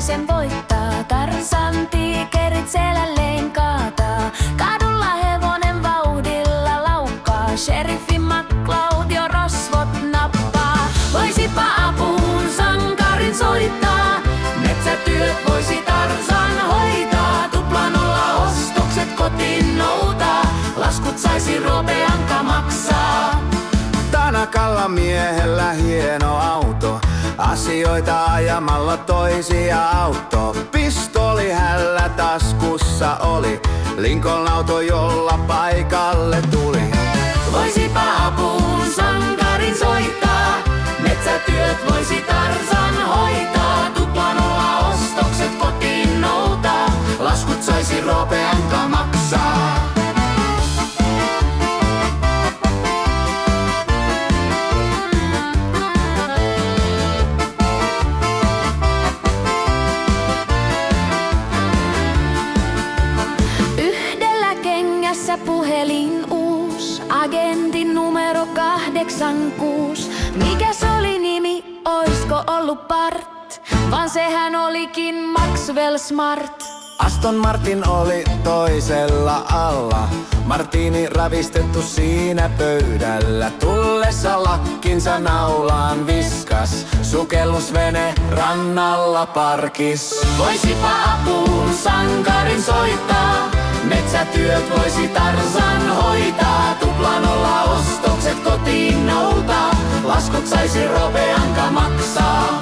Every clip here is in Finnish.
sen voittaa. Tarzan tiikerit selälleen kaataa. Kadulla hevonen vauhdilla laukkaa. Sheriffi McCloud jo rosvot nappaa. Voisipa apuun sankarin soittaa. Metsätyöt voisi Tarzan hoitaa. Tuplanolla ostokset kotiin noutaa. Laskut saisi Roope Anka maksaa. Tanakalla miehellä hieno auto. Asioita ajamalla toisia auttoo. Pistoli hällä taskussa oli. Lincoln auto jolla paikalle tuli. Voisipa apuun sankarin soittaa. Metsätyöt voisi Tarzan hoitaa. Tuplanolla ostokset kotiin noutaa. Laskut saisi Roope Anka maksaa. Puhelin uus, agentin numero 86. Mikäs oli nimi, oisko ollut Bart? Vaan sehän olikin Maxwell Smart. Aston Martin oli toisella alla. Martini ravistettu siinä pöydällä. Tullessa lakkinsa naulaan viskas. Sukellusvene rannalla parkis. Voisipa apuun sankarin soittaa. Metsätyöt voisi Tarzan hoitaa. Tuplanolla ostokset kotiin noutaa. Laskut saisi Roope Anka maksaa.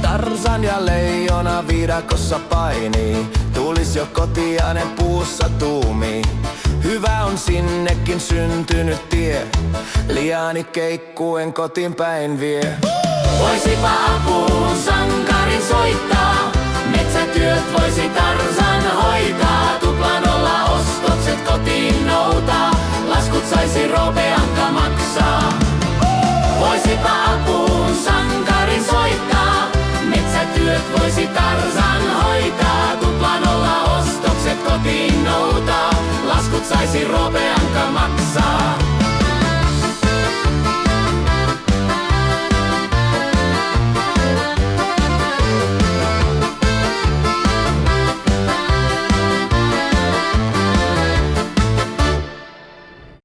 Tarzan ja leijona viidakossa painii. Tulis jo kotianen puussa tuumii. Hyvä on sinnekin syntynyt tie. Liani keikkuen kotiin päin vie. Voisipa apuun sankarin soittaa. Metsätyöt voisi Tarzan hoitaa. Tuplanolla ostokset kotiin noutaa. Laskut saisi Roope Anka maksaa. Voisipa apuun sankarin soittaa. Metsätyöt voisi Tarzan hoitaa. Tuplanolla ostokset kotiin noutaa. Laskut saisi Roope Anka maksaa.